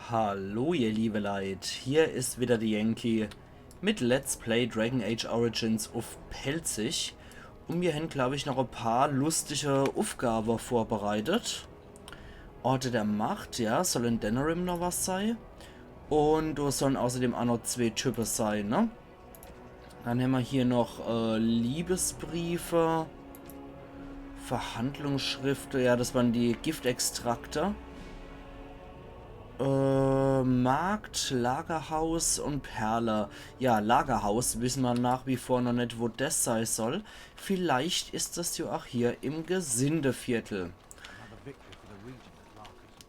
Hallo ihr liebe Leid, hier ist wieder die Yankee mit Let's Play Dragon Age Origins auf Pelzig. Und wir haben, glaube ich, noch ein paar lustige Aufgaben vorbereitet. Orte der Macht, ja, soll in Denerim noch was sein. Und da sollen außerdem auch noch zwei Typen sein, ne? Dann haben wir hier noch Liebesbriefe, Verhandlungsschriften, ja, das waren die Giftextrakte. Markt, Lagerhaus und Perle. Ja, Lagerhaus wissen wir nach wie vor noch nicht, wo das sein soll. Vielleicht ist das ja auch hier im Gesindeviertel.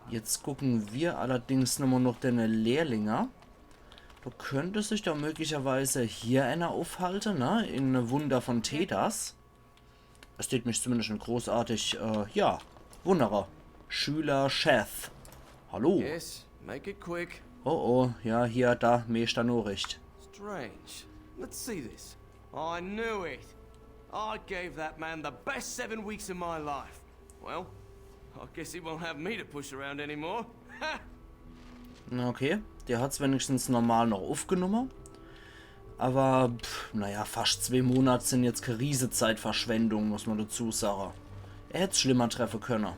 Jetzt gucken wir allerdings nochmal noch den Lehrlinge. Da könnte sich da möglicherweise hier einer aufhalten, ne? In Wunder von Tedas. Es steht mich zumindest schon großartig, ja, Wunderer. Schüler Chef. Hallo. Yes, make it quick. Oh oh, ja, hier, da, mir ist da nur recht. Strange. Let's see this. I knew it. I gave that man the best 7 weeks of my life. Well, I guess he won't have me to push around anymore. Na okay, der hat es wenigstens normal noch aufgenommen. Aber, naja, fast 2 Monate sind jetzt keine Riesenzeitverschwendung, muss man dazu sagen. Er hätte es schlimmer treffen können.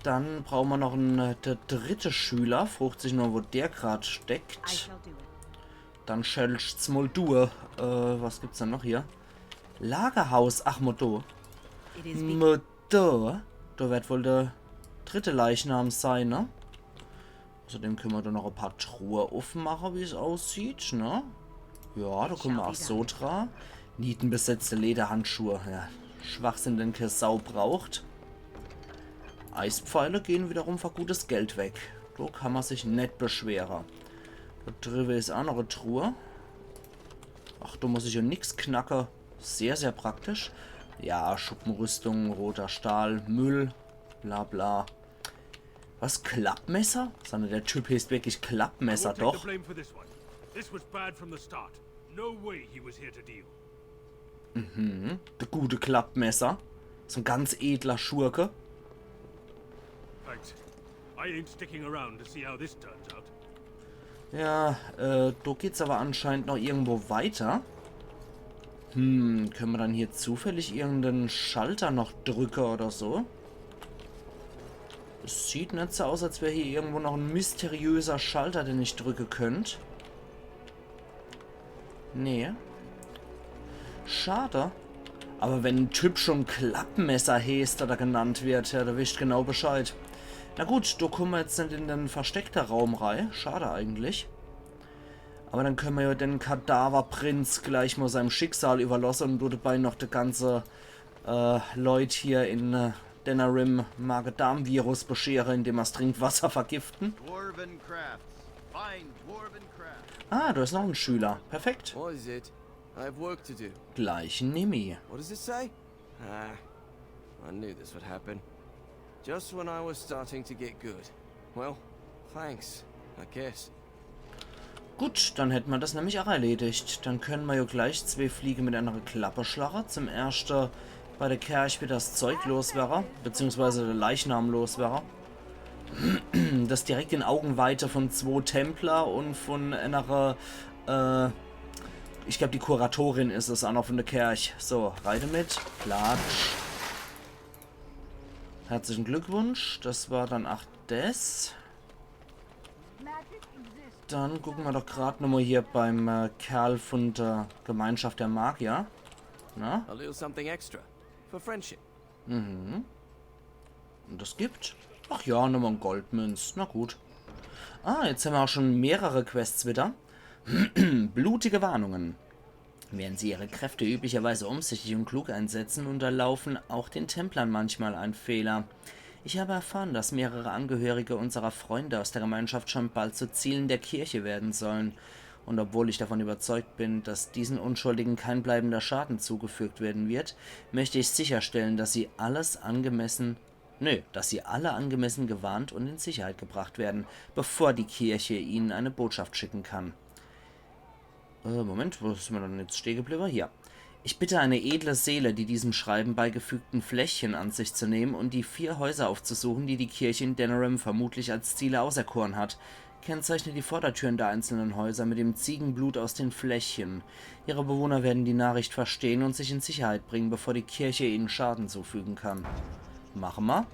Dann brauchen wir noch einen der dritte Schüler. Frucht sich noch, wo der gerade steckt. Dann schellt's mal durch. Was gibt's denn noch hier? Lagerhaus. Ach, Motto. Motto. Da wird wohl der dritte Leichnam sein, ne? Außerdem können wir da noch ein paar Truhe aufmachen, wie es aussieht, ne? Ja, da kommen wir auch so dran. Nietenbesetzte Lederhandschuhe. Ja, Schwachsinn, den keine Sau braucht. Eispfeile gehen wiederum für gutes Geld weg. Da kann man sich nicht beschweren. Da drüben ist auch noch eine Truhe. Ach, da muss ich ja nichts knacken. Sehr, sehr praktisch. Ja, Schuppenrüstung, roter Stahl, Müll, bla bla. Was, Klappmesser? Sondern der Typ heißt wirklich Klappmesser, doch. Mhm, der gute Klappmesser. So ein ganz edler Schurke. Ja, da geht's aber anscheinend noch irgendwo weiter. Können wir dann hier zufällig irgendeinen Schalter noch drücken oder so? Es sieht nicht so aus, als wäre hier irgendwo noch ein mysteriöser Schalter, den ich drücken könnte. Nee. Schade. Aber wenn ein Typ schon Klappmesser heißt oder genannt wird, ja, da wisst genau Bescheid. Na gut, da kommen wir jetzt nicht in den versteckten Raum rein. Schade eigentlich. Aber dann können wir ja den Kadaverprinz gleich mal seinem Schicksal überlassen und dabei noch die ganze Leute hier in Denerim Magen-Darm-Virus bescheren, indem wir das Trinkwasser vergiften. Ah, da ist noch ein Schüler. Perfekt. What is it? I have work to do. Gleich Nimi. What does it say? I knew this would happen. Just when I was starting to get good. Well, thanks, I guess. Gut, dann hätten wir das nämlich auch erledigt. Dann können wir ja gleich 2 Fliegen mit einer Klappe schlagen. Zum ersten bei der Kirche wird das Zeug los wäre, beziehungsweise der Leichnam los wäre. Das direkt in Augenweite von 2 Templer und von einer, ich glaube die Kuratorin ist es auch noch von der Kirche. So, reite mit. Klatsch. Herzlichen Glückwunsch. Das war dann auch das. Dann gucken wir doch gerade nochmal hier beim Kerl von der Gemeinschaft der Magier. Na? A little something extra. For friendship. Mhm. Und das gibt? Ach ja, nochmal ein Goldmünz. Na gut. Ah, jetzt haben wir auch schon mehrere Quests wieder. Blutige Warnungen. Während sie ihre Kräfte üblicherweise umsichtig und klug einsetzen, unterlaufen auch den Templern manchmal ein Fehler. Ich habe erfahren, dass mehrere Angehörige unserer Freunde aus der Gemeinschaft schon bald zu Zielen der Kirche werden sollen. Und obwohl ich davon überzeugt bin, dass diesen Unschuldigen kein bleibender Schaden zugefügt werden wird, möchte ich sicherstellen, dass sie alle angemessen gewarnt und in Sicherheit gebracht werden, bevor die Kirche ihnen eine Botschaft schicken kann. Moment, wo ist mir dann jetzt stehen geblieben? Hier. Ich bitte eine edle Seele, die diesem Schreiben beigefügten Fläschchen an sich zu nehmen und die 4 Häuser aufzusuchen, die die Kirche in Denerim vermutlich als Ziele auserkoren hat. Kennzeichne die Vordertüren der einzelnen Häuser mit dem Ziegenblut aus den Fläschchen. Ihre Bewohner werden die Nachricht verstehen und sich in Sicherheit bringen, bevor die Kirche ihnen Schaden zufügen kann. Machen wir.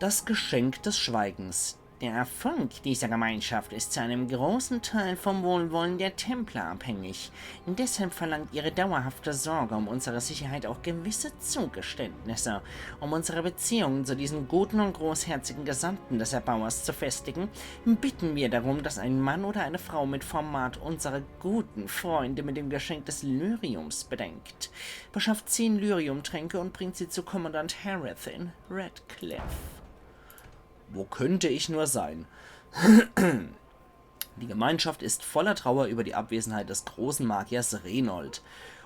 Das Geschenk des Schweigens. Der Erfolg dieser Gemeinschaft ist zu einem großen Teil vom Wohlwollen der Templer abhängig. Deshalb verlangt ihre dauerhafte Sorge um unsere Sicherheit auch gewisse Zugeständnisse. Um unsere Beziehungen zu diesen guten und großherzigen Gesandten des Erbauers zu festigen, bitten wir darum, dass ein Mann oder eine Frau mit Format unsere guten Freunde mit dem Geschenk des Lyriums bedenkt. Beschafft 10 Lyriumtränke und bringt sie zu Kommandant Harith in Redcliffe. Wo könnte ich nur sein? Die Gemeinschaft ist voller Trauer über die Abwesenheit des großen Magiers Renold.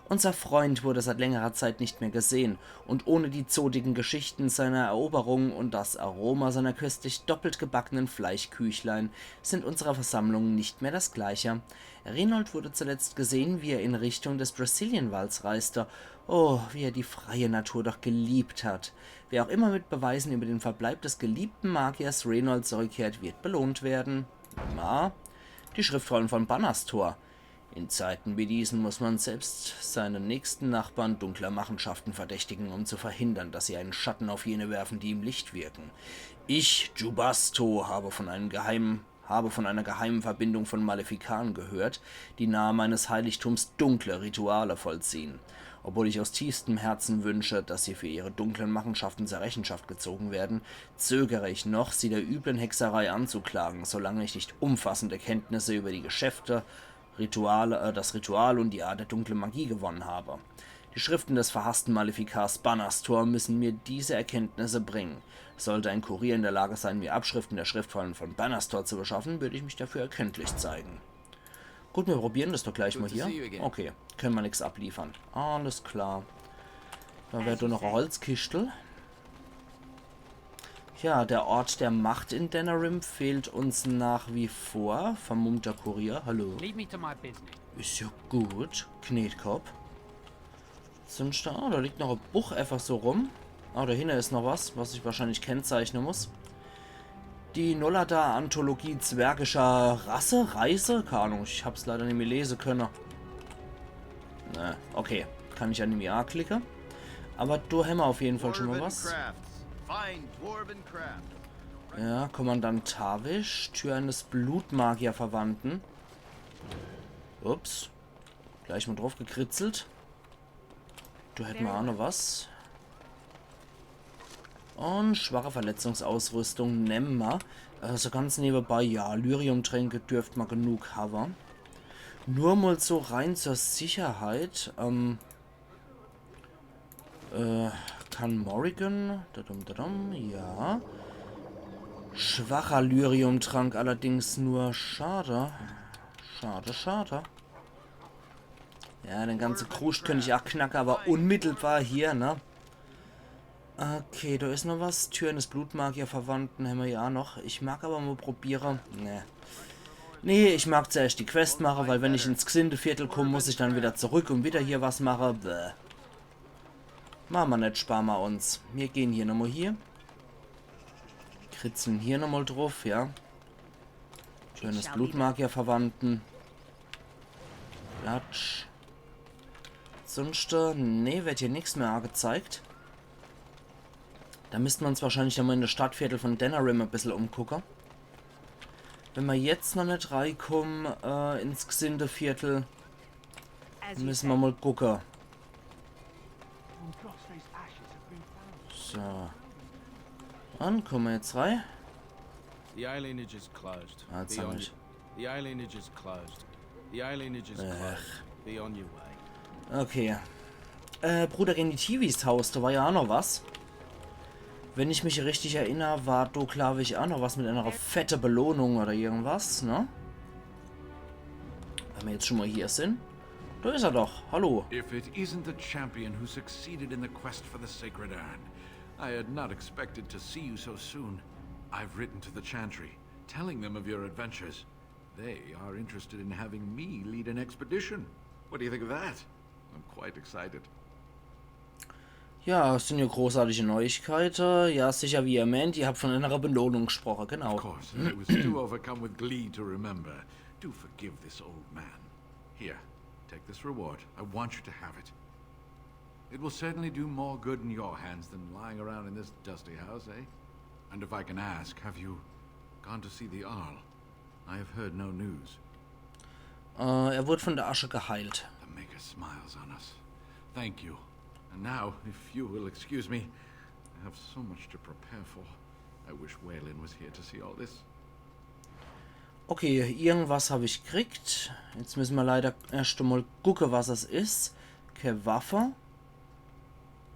Unser Freund wurde seit längerer Zeit nicht mehr gesehen, und ohne die zotigen Geschichten seiner Eroberung und das Aroma seiner köstlich doppelt gebackenen Fleischküchlein sind unsere Versammlungen nicht mehr das gleiche. Renold wurde zuletzt gesehen, wie er in Richtung des Brazilienwalds reiste. Oh, wie er die freie Natur doch geliebt hat. Wer auch immer mit Beweisen über den Verbleib des geliebten Magiers Renold zurückkehrt, wird belohnt werden. Na, die Schriftrollen von Banastor. In Zeiten wie diesen muss man selbst seine nächsten Nachbarn dunkler Machenschaften verdächtigen, um zu verhindern, dass sie einen Schatten auf jene werfen, die im Licht wirken. Ich, Jubasto, habe von einer geheimen Verbindung von Maleficanen gehört, die nahe meines Heiligtums dunkle Rituale vollziehen. Obwohl ich aus tiefstem Herzen wünsche, dass sie für ihre dunklen Machenschaften zur Rechenschaft gezogen werden, zögere ich noch, sie der üblen Hexerei anzuklagen, solange ich nicht umfassende Kenntnisse über die Geschäfte, das Ritual und die Art der dunklen Magie gewonnen habe. Die Schriften des verhassten Malefikars Banastor müssen mir diese Erkenntnisse bringen. Sollte ein Kurier in der Lage sein, mir Abschriften der Schriftrollen von Banastor zu beschaffen, würde ich mich dafür erkenntlich zeigen. Gut, wir probieren das doch gleich mal hier. Okay, können wir nichts abliefern. Alles klar. Da wäre doch noch ein Holzkistel. Ja, der Ort der Macht in Denerim fehlt uns nach wie vor. Vermummter Kurier, hallo. Ist ja gut. Knetkopf. Sonst da, da liegt noch ein Buch einfach so rum. Ah, dahinter ist noch was ich wahrscheinlich kennzeichnen muss. Die Nollada-Anthologie zwergischer Reise? Keine Ahnung, ich hab's leider nicht mehr lesen können. Ne, okay, kann ich an dem Ja klicken. Aber da haben wir auf jeden Fall schon mal was. Ja, Kommandant Tavish, Tür eines Blutmagier-Verwandten. Ups. Gleich mal drauf gekritzelt. Du hätten wir auch noch was. Und schwache Verletzungsausrüstung nehmen wir. Also ganz nebenbei, ja, Lyriumtränke dürft man genug haben. Nur mal so rein zur Sicherheit. Kann Morrigan? Ja. Schwacher Lyriumtrank allerdings nur. Schade. Schade. Ja, den ganzen Kruscht könnte ich auch knacken, aber unmittelbar hier, ne? Okay, da ist noch was. Türen des Blutmagier-Verwandten haben wir ja noch. Ich mag aber mal probieren. Nee, ich mag zuerst die Quest machen, weil wenn ich ins Xindeviertel komme, muss ich dann wieder zurück und wieder hier was machen. Bäh. Machen wir nicht, sparen wir uns. Wir gehen hier nochmal hier. Kritzeln hier nochmal drauf, ja. Türen des Blutmagier-Verwandten. Klatsch. Sonst, nee, wird hier nichts mehr angezeigt. Da müssten wir uns wahrscheinlich nochmal in das Stadtviertel von Denerim ein bisschen umgucken. Wenn wir jetzt noch nicht reinkommen ins Xindeviertel, müssen wir mal gucken. So. Dann kommen wir jetzt rein. The alienage is closed. Ah, jetzt haben wir. The alienage is closed. The alienage is closed. Be on your way. Okay. Bruder Genitivis Haus, da war ja auch noch was. Wenn ich mich richtig erinnere, war da, glaube ich, auch noch was mit einer fette Belohnung oder irgendwas, ne? Wenn wir jetzt schon mal hier sind. Da ist er doch. Hallo. If it isn't the champion who succeeded in the quest for the Sacred Urn, I had not expected to see you so soon. I've written to the Chantry, telling them of your adventures. They are interested in having me lead an expedition. What do you think of that? I'm quite excited. Ja, es sind ja großartige Neuigkeiten. Ja, sicher, wie ihr meint, ihr habt von einer Belohnung gesprochen, Of genau. course, I was too overcome with glee to remember. Do forgive this old man. Here, take this reward. I want you to have it. It will certainly do more good in your hands than lying around in this dusty house, eh? And if I can ask, have you gone to see the Arl? I have heard no news. Er wurde von der Asche geheilt. The Maker smiles on us. Thank you. And now, if you will excuse me, I have so much to prepare for. I wish Waylon was here to see all this. Okay, irgendwas habe ich gekriegt. Jetzt müssen wir leider erst einmal gucken, was es ist. Keine Waffe.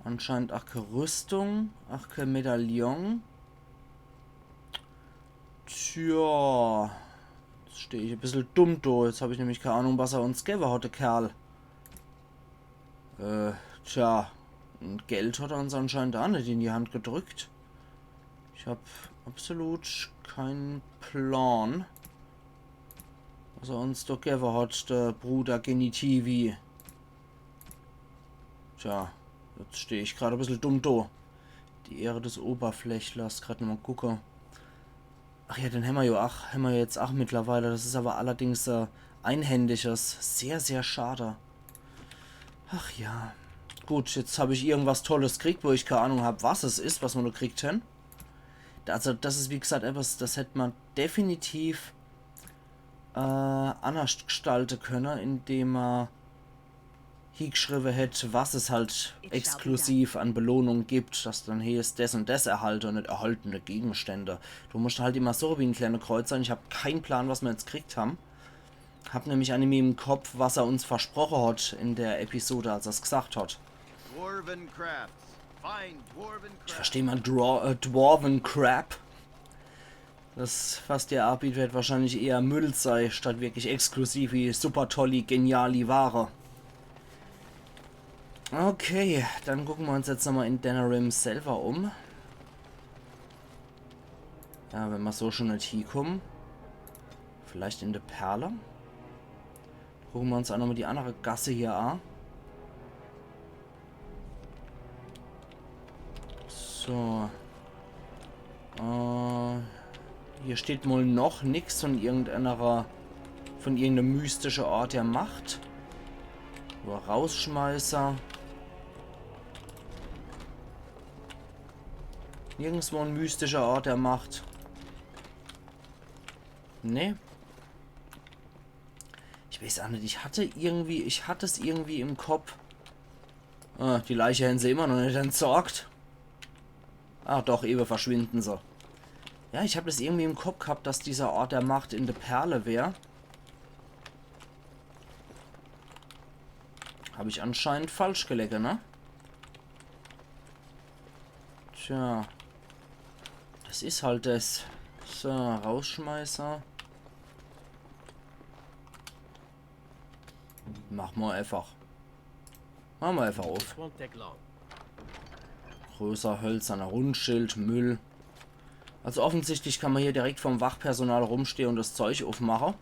Anscheinend auch keine Rüstung. Auch kein Medaillon. Tja. Jetzt stehe ich ein bisschen dumm da. Jetzt habe ich nämlich keine Ahnung, was er uns gegeben hat, der Kerl. Tja. Und Geld hat er uns anscheinend auch nicht in die Hand gedrückt. Ich habe absolut keinen Plan, was er uns doch gegeben hat, der Bruder Genitivi. Tja, jetzt stehe ich gerade ein bisschen dumm da. Die Ehre des Oberflächlers, gerade noch mal gucken. Ach ja, den haben wir ja auch, haben wir jetzt auch mittlerweile. Das ist aber allerdings einhändiges. Sehr, sehr schade. Ach ja. Gut, jetzt habe ich irgendwas Tolles gekriegt, wo ich keine Ahnung habe, was es ist, was wir nur gekriegt haben. Also das ist wie gesagt etwas, das hätte man definitiv anders gestalten können, indem man hier geschrieben hätte, was es halt exklusiv an Belohnung gibt, dass dann hier ist das und das erhalte und nicht erhaltene Gegenstände. Du musst halt immer so wie ein kleiner Kreuz sein. Ich habe keinen Plan, was wir jetzt gekriegt haben. Hab nämlich an ihm im Kopf, was er uns versprochen hat in der Episode, als er es gesagt hat. Dwarven crafts. Fine dwarven Ich crafts. verstehe mal Dwarven Crap. Das, was der anbietet, wird wahrscheinlich eher Müll sein, statt wirklich exklusiv wie super tolli, geniali Ware. Okay, dann gucken wir uns jetzt nochmal in Denerim selber um. Ja, wenn wir so schon nicht hinkommen. Vielleicht in der Perle. Gucken wir uns auch nochmal die andere Gasse hier an. So. Hier steht wohl noch nichts von irgendeinem mystischen Ort der Macht. Nur Rausschmeißer. Nirgendwo ein mystischer Ort der Macht. Ne? Ich weiß auch nicht, ich hatte es irgendwie im Kopf. Ah, die Leiche haben sie immer noch nicht entsorgt. Ah, doch, eben verschwinden sie. Ja, ich habe das irgendwie im Kopf gehabt, dass dieser Ort der Macht in der Perle wäre. Habe ich anscheinend falsch gelegt, ne? Tja. Das ist halt das. So, Rausschmeißer. Machen wir einfach. Machen wir einfach auf. Won't take long. Größer hölzerner Rundschild, Müll. Also offensichtlich kann man hier direkt vom Wachpersonal rumstehen und das Zeug aufmachen.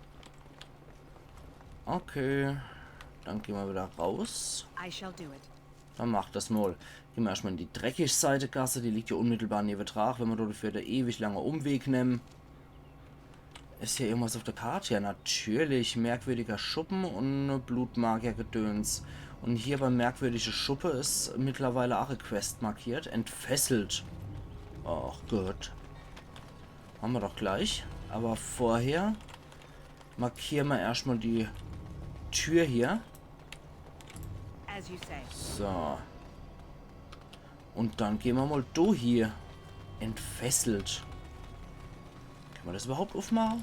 Okay. Dann gehen wir wieder raus. I shall do it. Dann macht das mal. Gehen wir erstmal in die Dreckigseite-Gasse. Die liegt hier unmittelbar neben Trach. Wenn wir dafür den ewig lange Umweg nehmen. Ist hier irgendwas auf der Karte? Ja, natürlich. Merkwürdiger Schuppen und Blutmagier-Gedöns. Und hier beim merkwürdige Schuppe ist mittlerweile auch eine Quest markiert. Entfesselt. Ach gut. Haben wir doch gleich. Aber vorher markieren wir erstmal die Tür hier. As you say. So. Und dann gehen wir mal do hier. Entfesselt. Kann man das überhaupt aufmachen?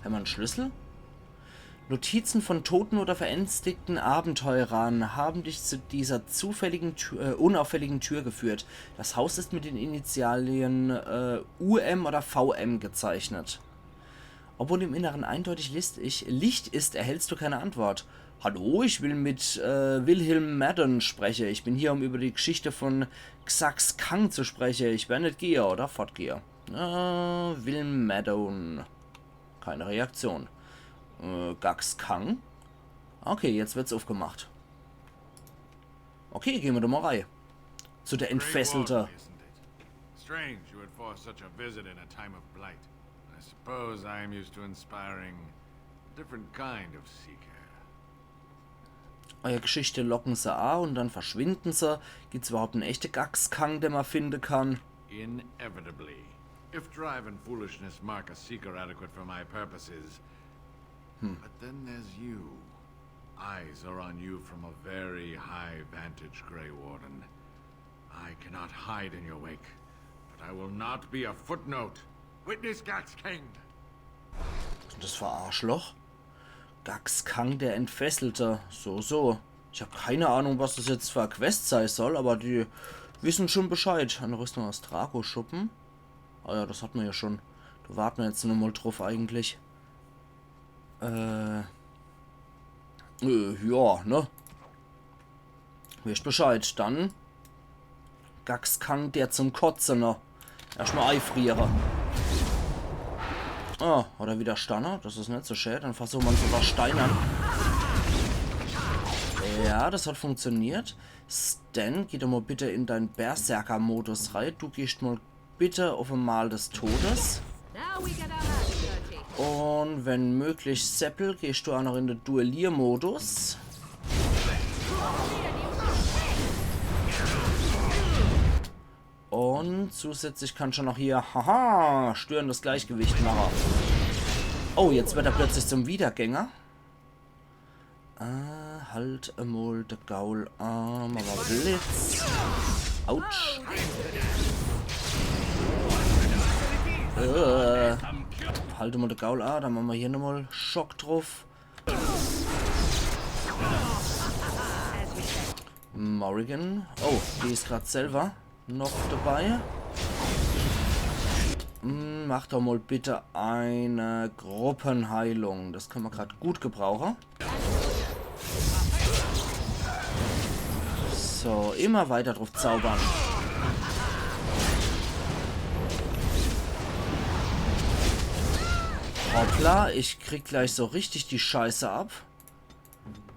Haben wir einen Schlüssel? Notizen von toten oder verängstigten Abenteurern haben dich zu dieser unauffälligen Tür geführt. Das Haus ist mit den Initialien UM oder VM gezeichnet. Obwohl im Inneren eindeutig Licht ist, erhältst du keine Antwort. Hallo, ich will mit Wilhelm Madden sprechen. Ich bin hier, um über die Geschichte von Xax Kang zu sprechen. Ich werde nicht gehen oder fortgehen. Wilhelm Madden. Keine Reaktion. Gax Kang. Okay, jetzt wird's aufgemacht. Okay, gehen wir doch mal rein. Zu der Entfesselte. Grey Warden, isn't it? Strange you would force such a visit in a time of blight. I suppose I am used to inspiring a different kind of seeker. Eure Geschichte locken sie an und dann verschwinden sie. Gibt's überhaupt einen echten Gaxkang, den man finden kann? Inevitably. If drive and foolishness mark a seeker adequate for my purposes. But then there's you. Eyes are on you from a very high vantage, Grey Warden. I cannot hide in your wake, but I will not be a footnote. Witness Gaxkang. Das Verarschloch? Gaxkang, der Entfesselte. So. Ich habe keine Ahnung, was das jetzt für eine Quest sein soll, aber die wissen schon Bescheid. Eine Rüstung aus Draco-Schuppen. Ah ja, das hat man ja schon. Da warten wir jetzt nur mal drauf eigentlich. Ja, ne? Wisst Bescheid. Dann Gaxkang, der zum Kotzen, ne? Erstmal einfrieren. Ah, oder wieder Stanner. Das ist nicht so schön. Dann versuchen wir uns sogar steinern. Ja, das hat funktioniert. Stan, geh doch mal bitte in deinen Berserker-Modus rein. Du gehst mal bitte auf ein Mal des Todes. Now we get our hands dirty. Und wenn möglich, Seppel, gehst du auch noch in den Duelliermodus. Und zusätzlich kann schon noch hier, haha, störendes Gleichgewicht machen. Oh, jetzt wird er plötzlich zum Wiedergänger. Halt einmal der Gaul. Machen wir Blitz. Autsch. Halte mal der Gaul an, dann machen wir hier nochmal Schock drauf. Morrigan. Oh, die ist gerade selber noch dabei. Mach doch mal bitte eine Gruppenheilung. Das können wir gerade gut gebrauchen. So, immer weiter drauf zaubern. Hoppla, ich krieg gleich so richtig die Scheiße ab.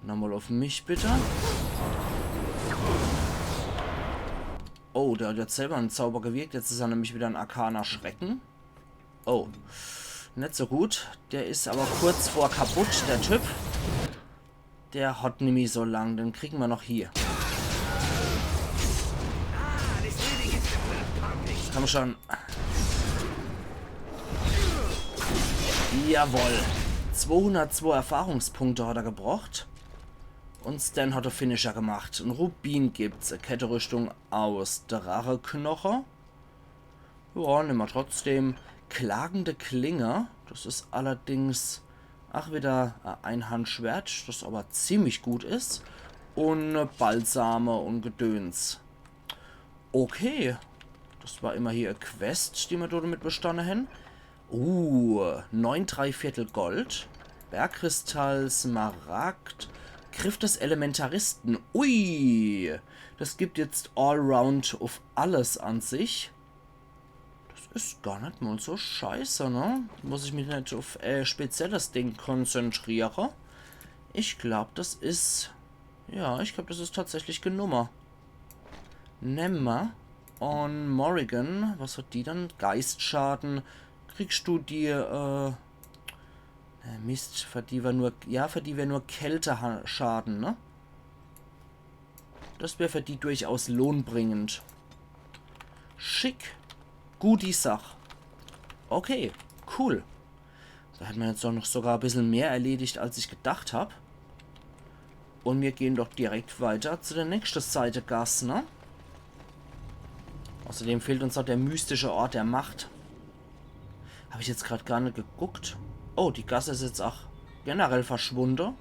Nochmal auf mich bitte. Oh, der hat jetzt selber einen Zauber gewirkt. Jetzt ist er nämlich wieder ein arkaner Schrecken. Oh, nicht so gut. Der ist aber kurz vor kaputt, der Typ. Der hat nämlich so lang. Den kriegen wir noch hier. Komm schon. Jawohl. 202 Erfahrungspunkte hat er gebraucht. Und Stan hat der Finisher gemacht. Ein Rubin gibt's. Eine Ketterrüstung aus Dracheknochen. Ja, nehmen wir trotzdem. Klagende Klinge. Das ist allerdings... Ach, wieder ein Handschwert. Das aber ziemlich gut ist. Und Balsame und Gedöns. Okay. Das war immer hier eine Quest, die wir dort mit bestanden haben. 9 3/4 Gold. Bergkristall, Smaragd. Griff des Elementaristen. Ui! Das gibt jetzt Allround auf alles an sich. Das ist gar nicht mal so scheiße, ne? Muss ich mich nicht auf spezielles Ding konzentrieren. Ich glaube, das ist... Ja, ich glaube, das ist tatsächlich Genummer. Nehmen wir. Und Morrigan, was hat die dann? Geistschaden. Kriegst du die, Mist, für die wir nur... Ja, für die wir nur Kälteschaden, ne? Das wäre für die durchaus lohnbringend. Schick. Gut die Sache. Okay, cool. Da hat man jetzt doch noch sogar ein bisschen mehr erledigt, als ich gedacht habe. Und wir gehen doch direkt weiter zu der nächsten Seite Gas, ne? Außerdem fehlt uns noch der mystische Ort der Macht. Habe ich jetzt gerade gar nicht geguckt. Oh, die Gasse ist jetzt auch generell verschwunden.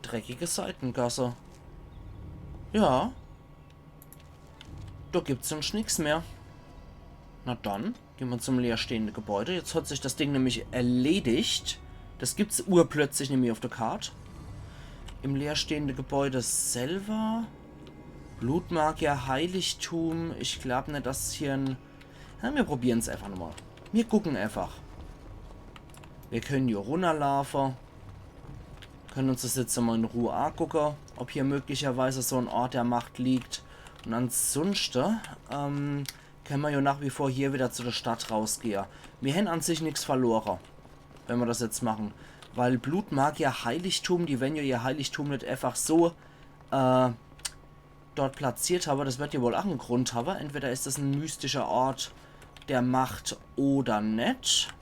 Dreckige Seitengasse. Ja. Da gibt es sonst nichts mehr. Na dann, gehen wir zum leerstehenden Gebäude. Jetzt hat sich das Ding nämlich erledigt. Das gibt es urplötzlich nämlich auf der Karte. Im leerstehenden Gebäude selber. Blutmagier, Heiligtum. Ich glaube nicht, dass hier ein... Ja, wir probieren es einfach nochmal. Wir gucken einfach. Wir können hier runterlaufen. Können uns das jetzt mal in Ruhe angucken, ob hier möglicherweise so ein Ort der Macht liegt. Und ansonsten können wir ja nach wie vor hier wieder zu der Stadt rausgehen. Wir haben an sich nichts verloren, wenn wir das jetzt machen. Weil Blutmagier Heiligtum, die wenn ja ihr Heiligtum nicht einfach so dort platziert haben, das wird ja wohl auch einen Grund haben. Entweder ist das ein mystischer Ort der Macht oder nicht.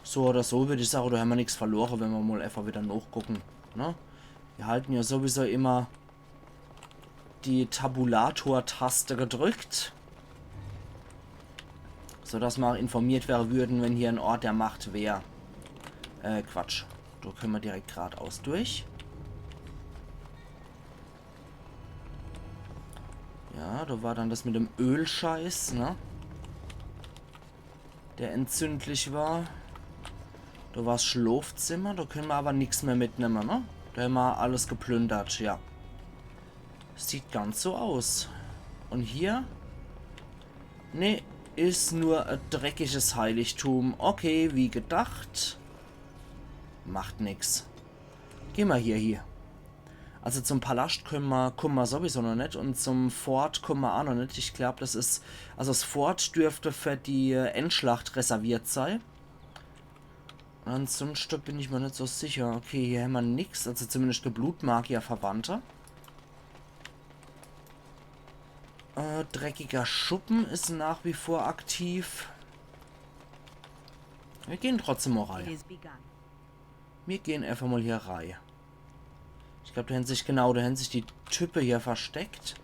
So oder so würde ich sagen, da haben wir nichts verloren, wenn wir mal einfach wieder nachgucken. Ne? Wir halten ja sowieso immer die Tabulator-Taste gedrückt. Sodass wir auch informiert werden würden, wenn hier ein Ort der Macht wäre. Quatsch. Da können wir direkt geradeaus durch. Ja, da war dann das mit dem Ölscheiß, ne? Der entzündlich war. Da war das Schlafzimmer, da können wir aber nichts mehr mitnehmen, ne? Da haben wir alles geplündert, ja. Sieht ganz so aus. Und hier? Ne, ist nur ein dreckiges Heiligtum. Okay, wie gedacht. Macht nix. Gehen wir hier. Also zum Palast kommen wir sowieso noch nicht und zum Fort kommen wir auch noch nicht. Ich glaube, das ist... Also das Fort dürfte für die Endschlacht reserviert sein. Ansonsten bin ich mir nicht so sicher. Okay, hier haben wir nichts. Also zumindest der Blutmagier-Verwandte. Dreckiger Schuppen ist nach wie vor aktiv. Wir gehen trotzdem mal rein. Wir gehen einfach mal hier rein. Ich glaube, da haben sich die Typen hier versteckt.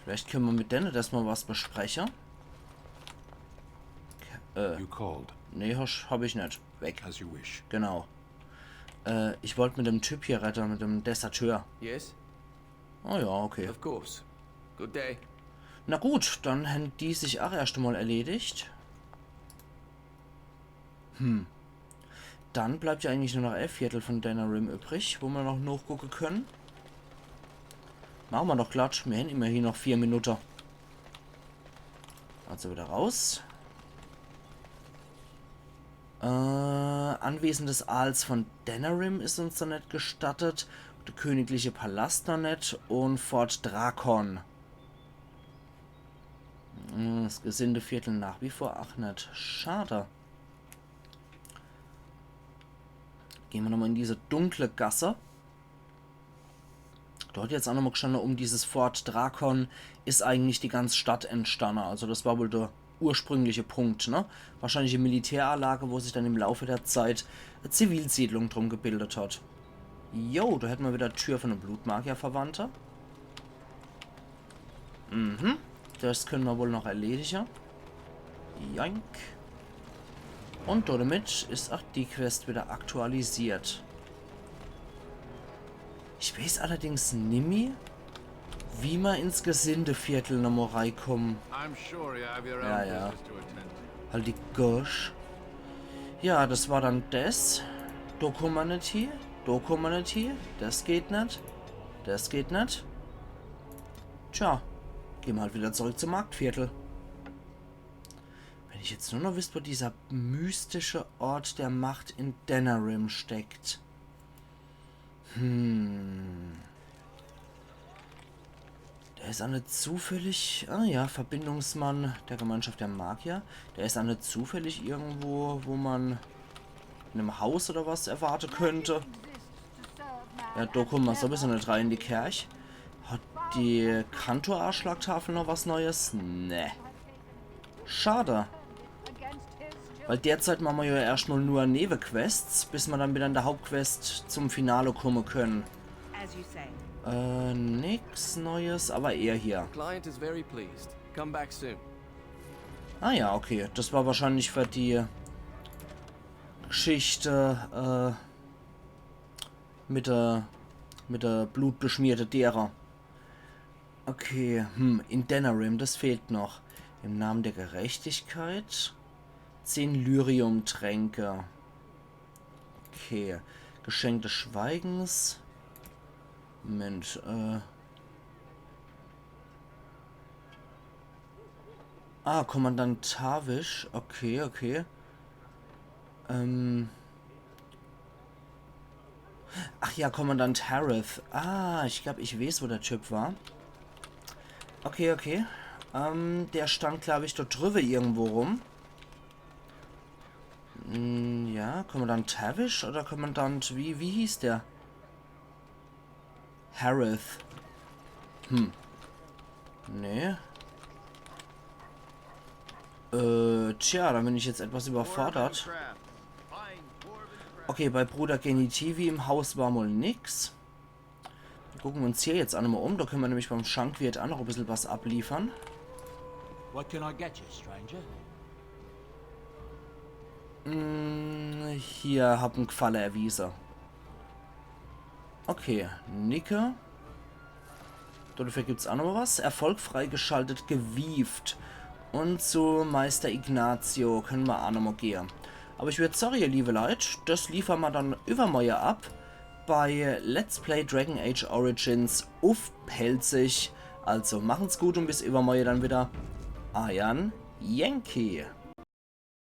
Vielleicht können wir mit denen das mal was besprechen. You called, Nee, hab ich nicht. Weg. as you wish. Genau. Ich wollte mit dem Typ hier retten, mit dem Deserteur. Yes, Oh ja, okay. of course. Good day. Na gut, dann haben die sich auch erst einmal erledigt. Dann bleibt ja eigentlich nur noch 11 Viertel von Denerim übrig, wo wir noch nachgucken können. Machen wir doch glatt. Wir haben immerhin noch 4 Minuten. Also wieder raus. Anwesen des Aals von Denerim ist uns da nicht gestattet. Der königliche Palast noch nicht. Und Fort Drakon. Das Gesindeviertel nach wie vor auch nicht. Schade. Gehen wir nochmal in diese dunkle Gasse. Dort jetzt auch nochmal gestanden, um dieses Fort Drakon ist eigentlich die ganze Stadt entstanden. Also das war wohl der ursprüngliche Punkt, ne? Wahrscheinlich eine Militäranlage, wo sich dann im Laufe der Zeit eine Zivilsiedlung drum gebildet hat. Jo, da hätten wir wieder Tür von einem Blutmagier-Verwandter. Das können wir wohl noch erledigen. Jank. Und damit ist auch die Quest wieder aktualisiert. Ich weiß allerdings nicht mehr, wie wir ins Gesindeviertel nochmal reinkommen. I'm sure you have your own Ja, ja. business to attend to. Halt die Gosh. Ja, das war dann das. Da kommen wir nicht hier. Da kommen wir nicht hier. Das geht nicht. Das geht nicht. Tja. Gehen wir halt wieder zurück zum Marktviertel. Wenn ich jetzt nur noch wüsste, wo dieser mystische Ort der Macht in Denerim steckt. Der ist auch nicht zufällig... Ah ja, Verbindungsmann der Gemeinschaft der Magier. Der ist auch nicht zufällig irgendwo, wo man in einem Haus oder was erwarten könnte. Ja, da kommen wir sowieso nicht rein in die Kirche. Hat die Kantor-Arschlagtafel noch was Neues? Ne. Schade. Weil derzeit machen wir ja erstmal nur Nebenquests, bis wir dann wieder in der Hauptquest zum Finale kommen können. As you say. Nix Neues, aber eher hier. Client is very pleased. Come back soon. Ah ja, okay. Das war wahrscheinlich für die Geschichte mit der blutbeschmierte derer. Okay, in Denerim, das fehlt noch. Im Namen der Gerechtigkeit 10 Lyrium-Tränke. Okay. Geschenk des Schweigens. Moment, Kommandant Tavish. Okay, okay. Ach ja, Kommandant Harith. Ah, ich glaube, ich weiß, wo der Typ war. Okay, okay. Der stand, glaube ich, dort drüber irgendwo rum. Ja, Kommandant Tavish oder Kommandant... Wie hieß der? Harith. Nee. Tja, da bin ich jetzt etwas überfordert. Okay, bei Bruder Genitivi im Haus war wohl nix. Wir gucken uns hier jetzt auch nochmal um. Da können wir nämlich beim Schankwirt auch noch ein bisschen was abliefern. What can I get you, stranger? Hier hab ein Gefalle erwiesen. Okay, Nicke. Dafür gibt es auch noch was. Erfolg freigeschaltet, gewieft. Und zu Meister Ignazio können wir auch noch mal gehen. Aber ich würde sorry, liebe Leute, das liefern wir dann übermorgen ab bei Let's Play Dragon Age Origins auf Pelzig. Also machen's gut und bis übermorgen dann wieder. Ayan Yankee.